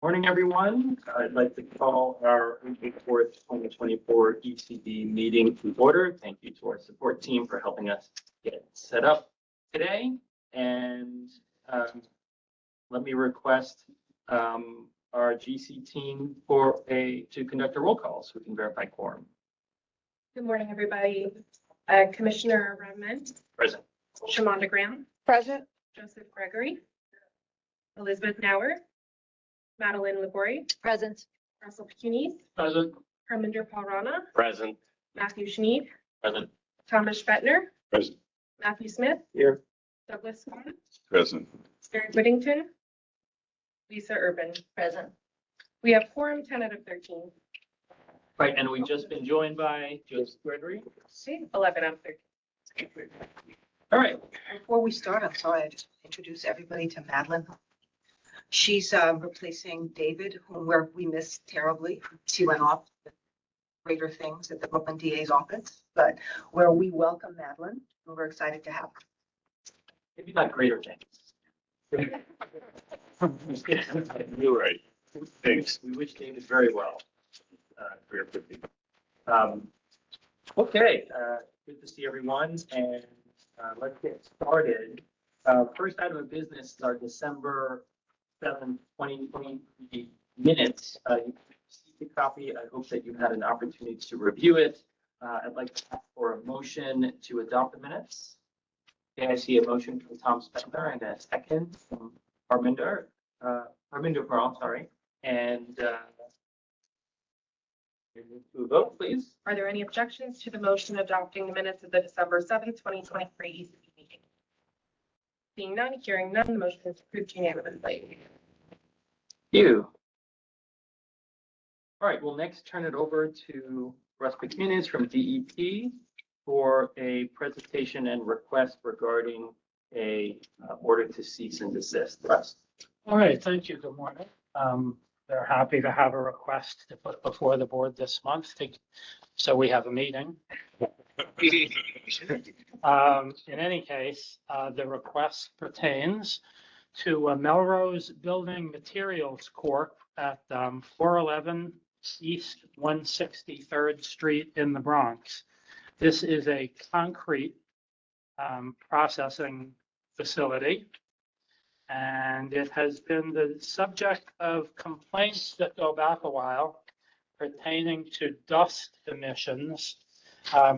Morning, everyone. I'd like to call our April 4th, 2024 ECB meeting to order. Thank you to our support team for helping us get set up today. And let me request our GC team to conduct a roll call so we can verify quorum. Good morning, everybody. Commissioner Redmond. Present. Shamanda Graham. Present. Joseph Gregory. Elizabeth Nauer. Madeline Labori. Present. Russell Punis. Present. Harminder Paul-Rana. Present. Matthew Schneed. Present. Thomas Bettner. Present. Matthew Smith. Here. Douglas Swan. Present. Eric Whittington. Lisa Urban. Present. We have quorum 10 out of 13. Right, and we've just been joined by Joseph Gregory. 11 out of 13. All right. Before we start, I'm sorry, I just introduce everybody to Madeline. She's replacing David, whom we missed terribly. He went off to greater things at the Brooklyn DA's office, but where we welcome Madeline, and we're excited to have her. Maybe not greater things. You're right. Thanks. We wish David very well. Career for people. Okay, good to see everyone, and let's get started. First item of business is our December 7th, 2020 minutes. You received a copy. I hope that you had an opportunity to review it. I'd like to ask for a motion to adopt the minutes. Okay, I see a motion from Tom Spender and a second from Harminder Pearl, sorry. And to a vote, please. Are there any objections to the motion adopting the minutes of the December 7th, 2023 ECB meeting? Seeing none, hearing none, the motion is approved unanimously. You. All right, we'll next turn it over to Russ McMinnis from DEP for a presentation and request regarding a order to cease and desist. Russ. All right, thank you. Good morning. They're happy to have a request to put before the board this month, so we have a meeting. In any case, the request pertains to Melrose Building Materials Corp. At 411 East 163rd Street in the Bronx. This is a concrete processing facility, and it has been the subject of complaints that go back a while pertaining to dust emissions,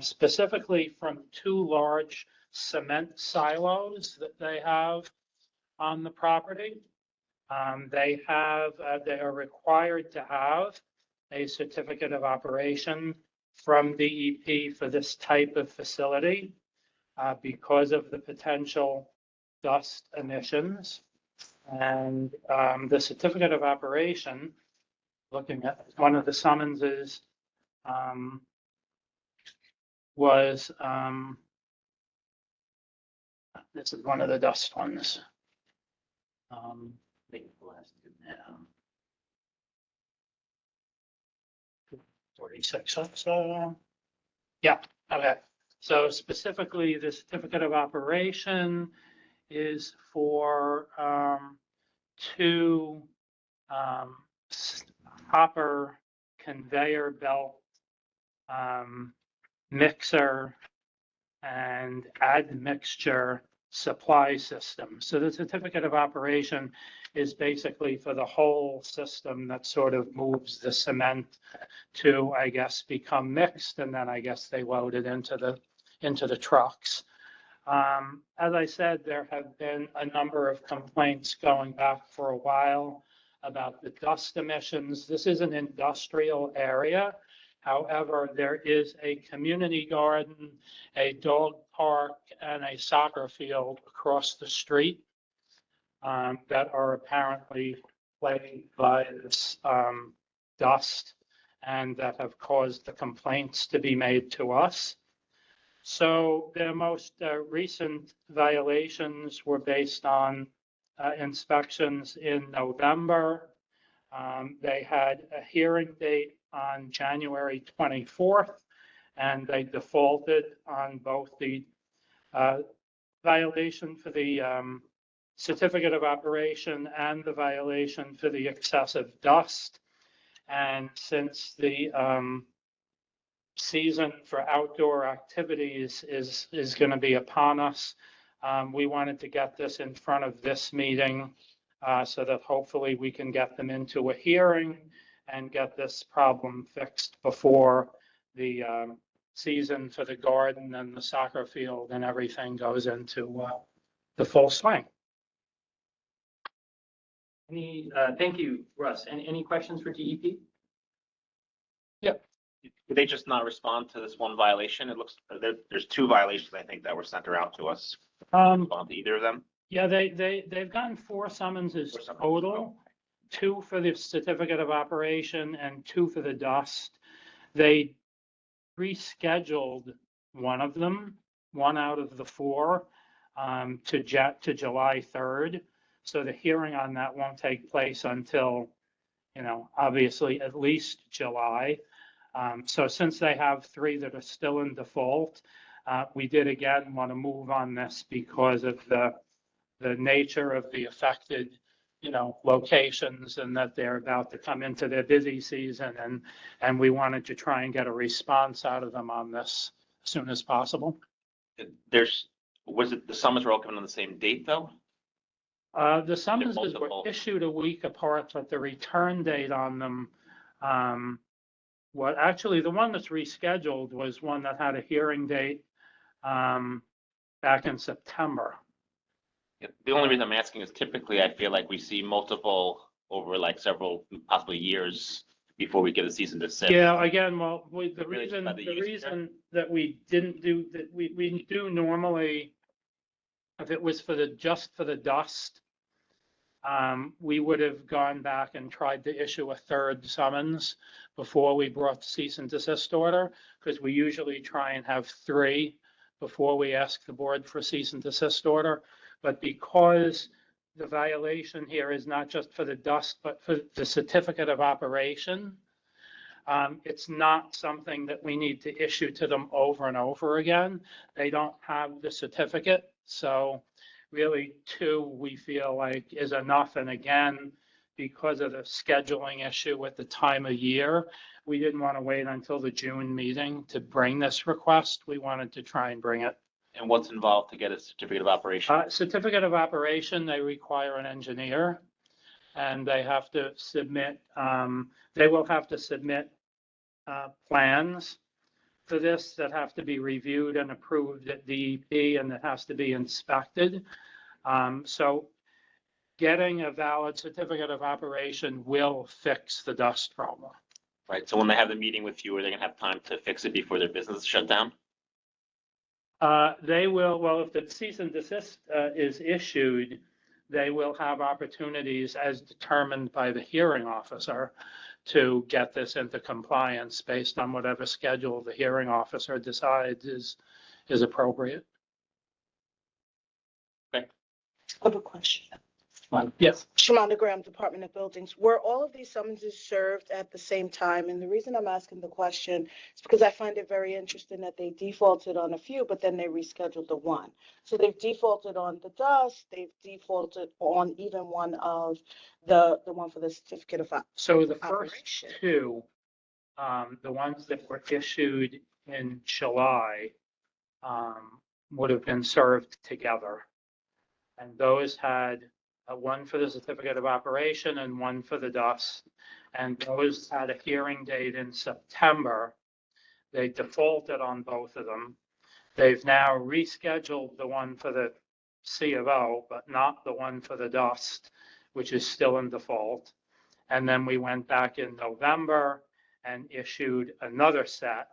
specifically from two large cement silos that they have on the property. They are required to have a certificate of operation from DEP for this type of facility because of the potential dust emissions. And the certificate of operation, looking at one of the summonses, was this is one of the dust ones. I think the last two now. 46. So, yeah. Okay. So specifically, the certificate of operation is for two hopper conveyor belt mixer and admixture supply system. So the certificate of operation is basically for the whole system that sort of moves the cement to, I guess, become mixed, and then I guess they load it into the trucks. As I said, there have been a number of complaints going back for a while about the dust emissions. This is an industrial area. However, there is a community garden, a dog park, and a soccer field across the street that are apparently plagued by this dust and that have caused the complaints to be made to us. So the most recent violations were based on inspections in November. They had a hearing date on January 24th, and they defaulted on both the violation for the certificate of operation and the violation for the excessive dust. And since the season for outdoor activities is going to be upon us, we wanted to get this in front of this meeting so that hopefully we can get them into a hearing and get this problem fixed before the season for the garden and the soccer field and everything goes into the full swing. Thank you, Russ. Any questions for DEP? Did they just not respond to this one violation? It looks, there's two violations, I think, that were sent around to us. Respond to either of them? Yeah, they've gotten 4 summonses Four summonses. total, 2 for the certificate of operation and 2 for the dust. They rescheduled one of them, 1 out of the 4, to July 3rd. So the hearing on that won't take place until, obviously at least July. So since they have 3 that are still in default, we did again want to move on this because of the nature of the affected, locations and that they're about to come into their busy season and we wanted to try and get a response out of them on this as soon as possible. Was it the summons were all coming on the same date, though? The summonses were multiple. issued a week apart, but the return date on them, actually the one that's rescheduled was one that had a hearing date back in September. The only reason I'm asking is typically I feel like we see multiple over like several, possibly years before we get a season to sit. Yeah, again, the Really reason, by the the use, reason that we didn't do, that we do normally, if it was just for the dust, we would have gone back and tried to issue a 3rd summons before we brought the cease and desist order, because we usually try and have 3 before we ask the board for a cease and desist order. But because the violation here is not just for the dust, but for the certificate of operation, it's not something that we need to issue to them over and over again. They don't have the certificate. So really 2, we feel like is enough. And again, because of the scheduling issue with the time of year, we didn't want to wait until the June meeting to bring this request. We wanted to try and bring it. And what's involved to get a certificate of operation? Certificate of operation, they require an engineer and they have to submit, they will have to submit plans for this that have to be reviewed and approved at DEP and that has to be inspected. So getting a valid certificate of operation will fix the dust problem. Right, so when they have the meeting with you, are they gonna have time to fix it before their business is shut down? They will, well, if the cease and desist is issued, they will have opportunities as determined by the hearing officer to get this into compliance based on whatever schedule the hearing officer decides is appropriate. I have a question. Yes. Shamanda Graham, Department of Buildings. Were all of these summonses served at the same time? And the reason I'm asking the question is because I find it very interesting that they defaulted on a few, but then they rescheduled the one. So they've defaulted on the dust. They've defaulted on even one of the one for the certificate of So the first operation. 2, the ones that were issued in July, would have been served together. And those had one for the certificate of operation and one for the dust. And those had a hearing date in September. They defaulted on both of them. They've now rescheduled the one for the C of O, but not the one for the dust, which is still in default. And then we went back in November and issued another set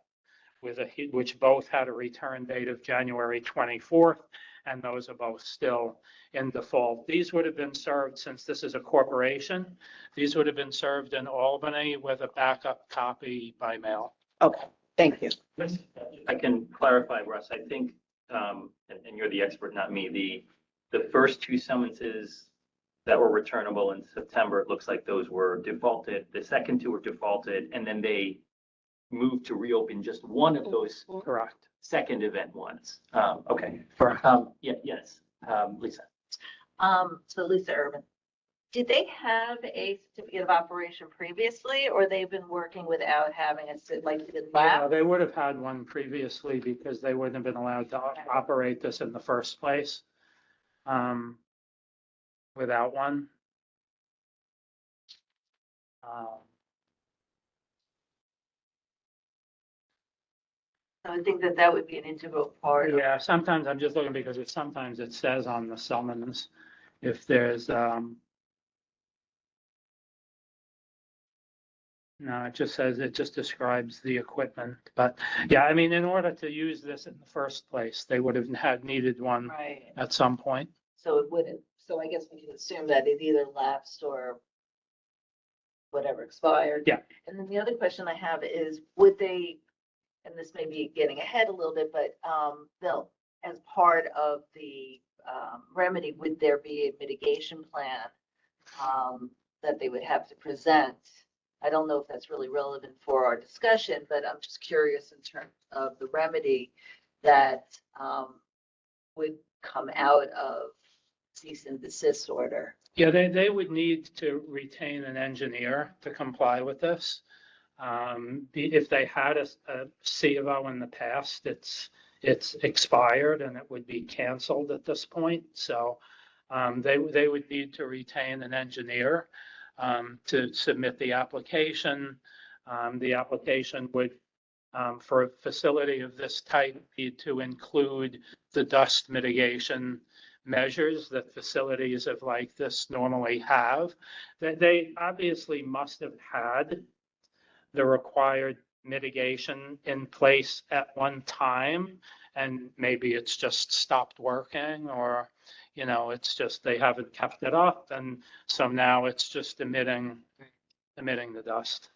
which both had a return date of January 24th. And those are both still in default. These would have been served, since this is a corporation, these would have been served in Albany with a backup copy by mail. Okay, thank you. I can clarify, Russ. I think, and you're the expert, not me, the first 2 summonses that were returnable in September, it looks like those were defaulted. The second 2 were defaulted, and then they moved to reopen just one of those Correct. second event ones. Okay. Correct. Yes, Lisa. So Lisa Urban, did they have a certificate of operation previously, or they've been working without having a, like, did Yeah, lab? they would have had one previously because they wouldn't have been allowed to operate this in the first place. Without one. Um, So I think that that would be an integral part of. Yeah, sometimes I'm just looking because sometimes it says on the summons if there's, no, it just says, it just describes the equipment. But yeah, I mean, in order to use this in the first place, they would have needed one Right. at some point. So it wouldn't, so I guess we can assume that it either lapsed or whatever expired. Yeah. And then the other question I have is, would they, and this may be getting ahead a little bit, but Bill, as part of the remedy, would there be a mitigation plan that they would have to present? I don't know if that's really relevant for our discussion, but I'm just curious in terms of the remedy that would come out of cease and desist order. Yeah, they would need to retain an engineer to comply with this. If they had a C of O in the past, it's expired and it would be canceled at this point. So they would need to retain an engineer to submit the application. The application would, for a facility of this type, need to include the dust mitigation measures that facilities of like this normally have. That they obviously must have had the required mitigation in place at one time, and maybe it's just stopped working, or, you know, it's just they haven't kept it up, and so now it's just emitting the dust.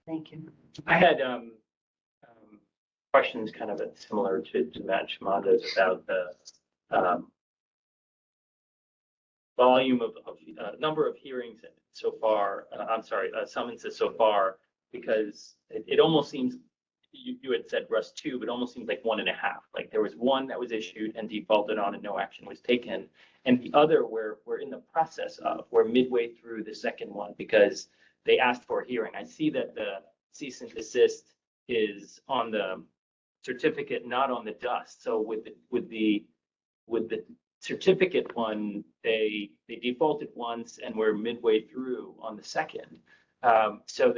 Thank you. I had questions kind of similar to Matt Shimanda's about the volume of number of hearings so far. I'm sorry, summonses so far, because it almost seems, you had said Russ 2, but it almost seems like 1.5. Like there was one that was issued and defaulted on and no action was taken. And the other we're in the process of, we're midway through the second one because they asked for a hearing. I see that the cease and desist is on the certificate, not on the dust. So with the certificate one, they defaulted once and we're midway through on the second. So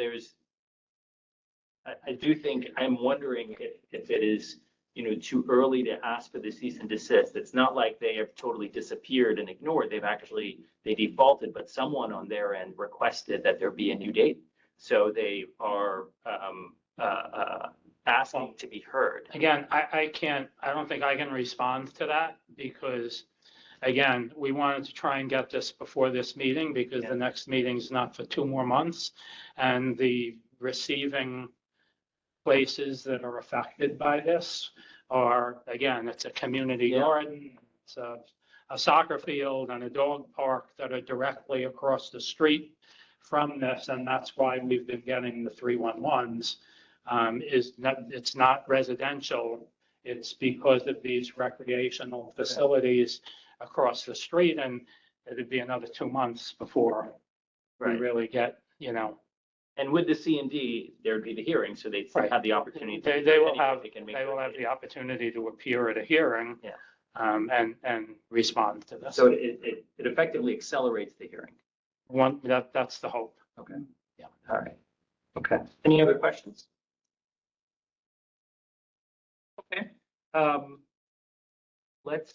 I do think, I'm wondering if it is, too early to ask for the cease and desist. It's not like they have totally disappeared and ignored. They defaulted, but someone on their end requested that there be a new date. So they are asking to be heard. Again, I don't think I can respond to that because, again, we wanted to try and get this before this meeting because the next meeting's not for 2 more months. And the receiving places that are affected by this are, again, it's a community garden, it's a soccer field and a dog park that are directly across the street from this. And that's why we've been getting the 311s. It's not residential. It's because of these recreational facilities across the street, and it'd be another 2 months before we really get, And with the C&D, there'd be the hearing, so they'd Right. have the opportunity. They will have They can make the opportunity to appear at a hearing. Yeah. And respond to this. So it effectively accelerates the hearing. That's the hope. Okay. Yeah. All right. Okay. Any other questions? Okay. Let's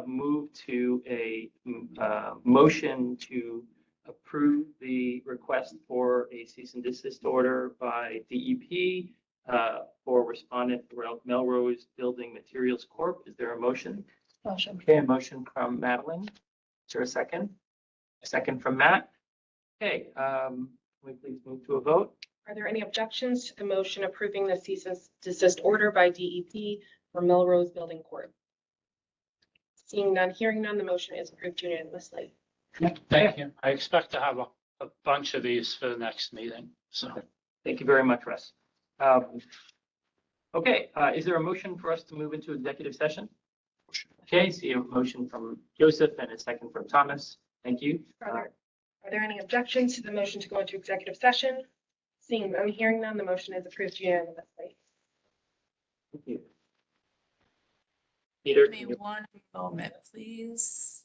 move to a motion to approve the request for a cease and desist order by DEP for respondent Melrose Building Materials Corp. Is there a motion? Motion. Okay, a motion from Madeline. Is there a second? A second from Matt. Okay, can we please move to a vote? Are there any objections to the motion approving the cease and desist order by DEP for Melrose Building Corp? Seeing none, hearing none, the motion is approved unanimously. Thank you. I expect to have a bunch of these for the next meeting, so. Thank you very much, Russ. Okay, is there a motion for us to move into executive session? Okay, see a motion from Joseph and a second from Thomas. Thank you. Are there any objections to the motion to go into executive session? Seeing none, hearing none, the motion is approved unanimously. Thank you. Peter, Give me can you- one moment, please.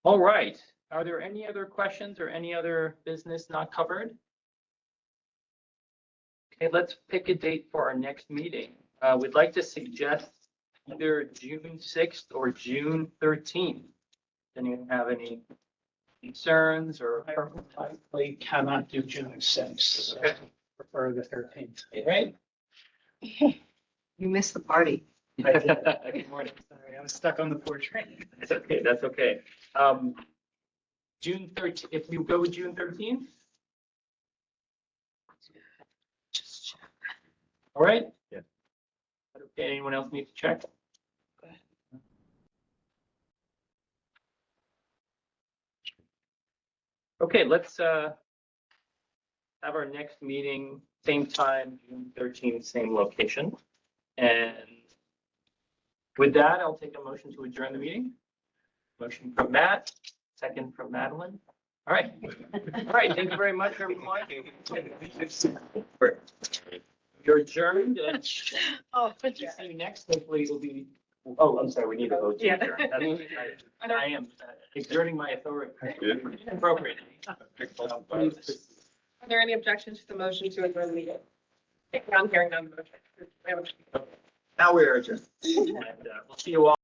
all right. Are there any other questions or any other business not covered? Okay, let's pick a date for our next meeting. We'd like to suggest either June 6th or June 13th. Anyone have any concerns or? I likely cannot do June 6th, so I prefer the 13th. Right? You missed the party. Good morning. Sorry, I was stuck on the 4 train. That's okay, that's okay. June 13th, if you go with June 13th? All right? Yeah. Okay, anyone else need to check? Okay, let's have our next meeting, same time, June 13th, same location. And with that, I'll take a motion to adjourn the meeting. Motion from Matt, second from Madeline. All right. All right, thank you very much, everyone. You're adjourned. Oh, See you next. Hopefully it'll be, oh, I'm sorry, we need to vote. to Yeah. adjourn. That's- I am exerting my authority. Yeah. Appropriately. Are there any objections to the motion to adjourn the meeting? Hearing none, hearing none, the motion. Now we're adjourned. And we'll see you all.